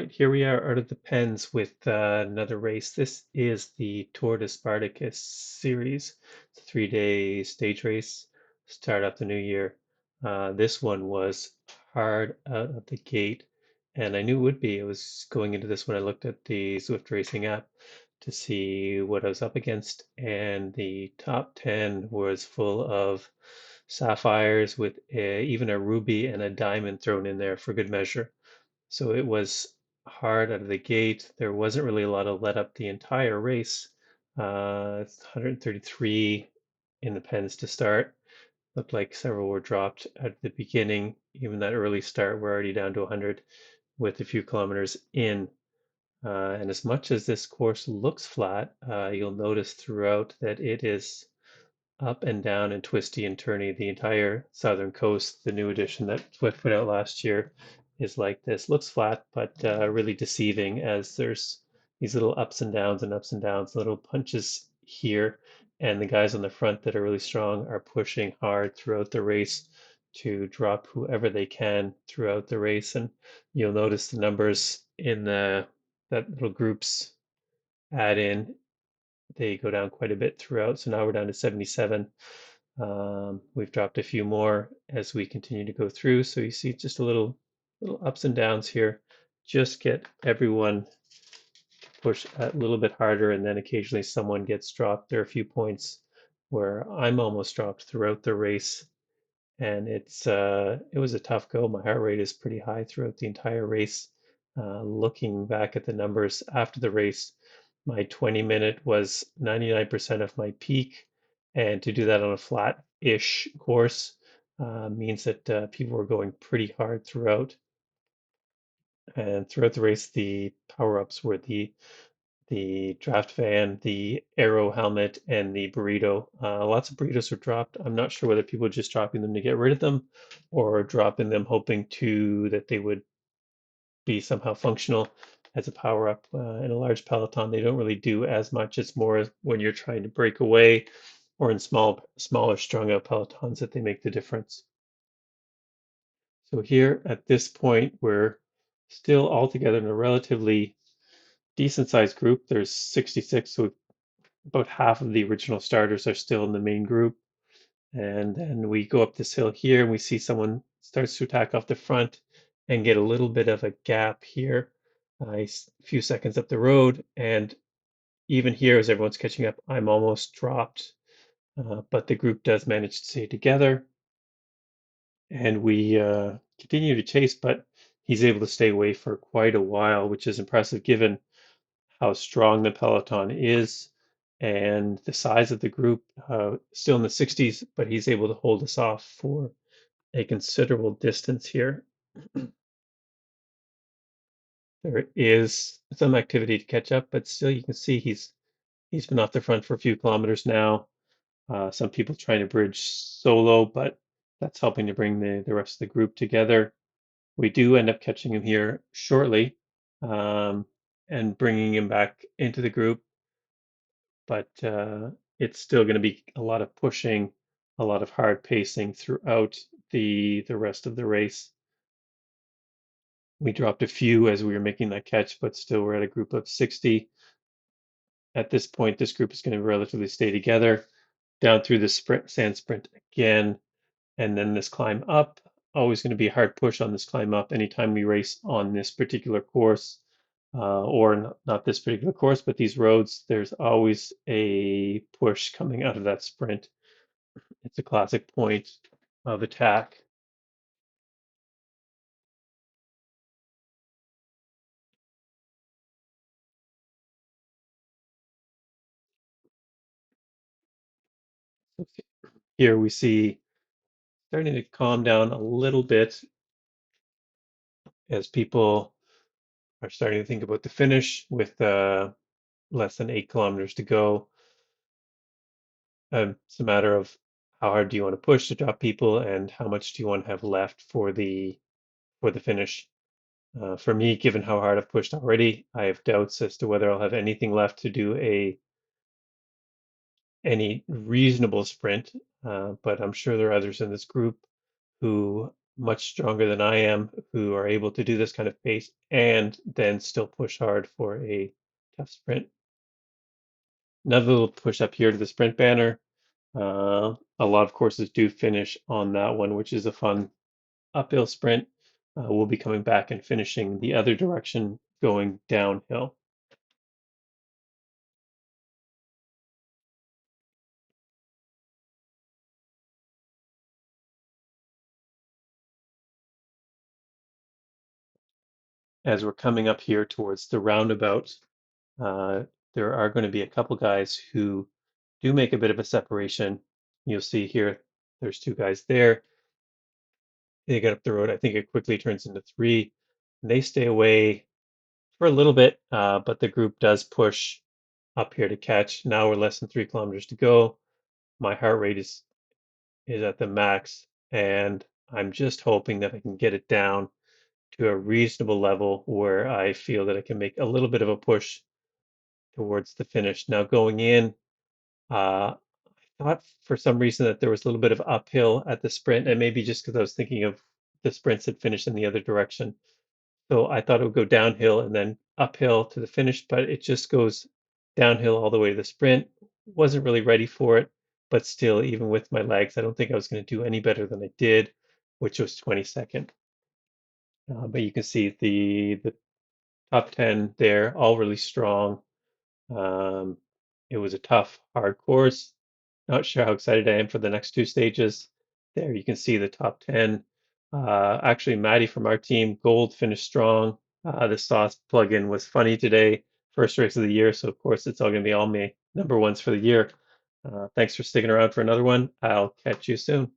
Right, here we are out of the pens with another race. This is the Tour de Spartacus series. It's a 3-day stage race. Start off the new year. This one was hard out of the gate, and I knew it would be. I was going into this when I looked at the Zwift racing app to see what I was up against, and the top 10 was full of sapphires with even a ruby and a diamond thrown in there for good measure. So it was hard out of the gate. There wasn't really a lot of let up the entire race. It's 133 in the pens to start. Looked like several were dropped at the beginning. Even that early start, we're already down to 100 with a few kilometers in. And as much as this course looks flat, you'll notice throughout that it is up and down and twisty and turny. The entire southern coast, the new edition that Swift put out last year, is like this. Looks flat, but really deceiving as there's these little ups and downs, little punches here. And the guys on the front that are really strong are pushing hard throughout the race to drop whoever they can throughout the race. And you'll notice the numbers in the that little groups add in, they go down quite a bit throughout. So now we're down to 77. We've dropped a few more as we continue to go through. So you see just a little ups and downs here. Just get everyone to push a little bit harder, and then occasionally someone gets dropped. There are a few points where I'm almost dropped throughout the race, and it was a tough go. My heart rate is pretty high throughout the entire race. Looking back at the numbers after the race, my 20-minute was 99% of my peak, and to do that on a flat-ish course means that people were going pretty hard throughout. And throughout the race, the power-ups were the draft van, the arrow helmet, and the burrito. Lots of burritos were dropped. I'm not sure whether people are just dropping them to get rid of them or dropping them hoping to that they would be somehow functional as a power up. In a large peloton, they don't really do as much. It's more when you're trying to break away or in smaller strung out pelotons that they make the difference. So here at this point, we're still all together in a relatively decent sized group. There's 66, so about half of the original starters are still in the main group. And then we go up this hill here and we see someone starts to attack off the front and get a little bit of a gap here, a few seconds up the road. And even here, as everyone's catching up, I'm almost dropped. But the group does manage to stay together. And we continue to chase, but he's able to stay away for quite a while, which is impressive given how strong the peloton is and the size of the group, still in the 60s, but he's able to hold us off for a considerable distance here. There is some activity to catch up, but still you can see he's been off the front for a few kilometers now. Some people trying to bridge solo, but that's helping to bring the rest of the group together. We do end up catching him here shortly, um, and bringing him back into the group, but it's still going to be a lot of pushing, a lot of hard pacing throughout the rest of the race. We dropped a few as we were making that catch, but still we're at a group of 60. At this point, this group is going to relatively stay together down through the sand sprint again, and then this climb up. Always going to be a hard push on this climb up anytime we race on this particular course, or not this particular course, but these roads. There's always a push coming out of that sprint. It's a classic point of attack. Here we see starting to calm down a little bit as people are starting to think about the finish with less than 8 kilometers to go. It's a matter of how hard do you want to push to drop people and how much do you want to have left for the finish. For me, given how hard I've pushed already, I have doubts as to whether I'll have anything left to do any reasonable sprint. But I'm sure there are others in this group who much stronger than I am who are able to do this kind of pace and then still push hard for a tough sprint. Another little push up here to the sprint banner. A lot of courses do finish on that one, which is a fun uphill sprint. We'll be coming back and finishing the other direction going downhill. As we're coming up here towards the roundabout, uh, there are going to be a couple guys who do make a bit of a separation. You'll see here, there's two guys there. They get up the road. I think it quickly turns into three. And they stay away for a little bit, but the group does push up here to catch. Now we're less than 3 kilometers to go. My heart rate is at the max, and I'm just hoping that I can get it down to a reasonable level where I feel that I can make a little bit of a push towards the finish. Now going in, I thought for some reason that there was a little bit of uphill at the sprint, and maybe just because I was thinking of the sprints that finish in the other direction. So I thought it would go downhill and then uphill to the finish, but it just goes downhill all the way to the sprint. Wasn't really ready for it, but still, even with my legs, I don't think I was going to do any better than I did, which was 22nd. But you can see the top 10 there, all really strong. Um, it was a tough, hard course. Not sure how excited I am for the next two stages. There you can see the top 10. Actually, Maddie from our team, Gold, finished strong. The sauce plugin was funny today. First race of the year, so of course it's all going to be all me number ones for the year. Thanks for sticking around for another one. I'll catch you soon.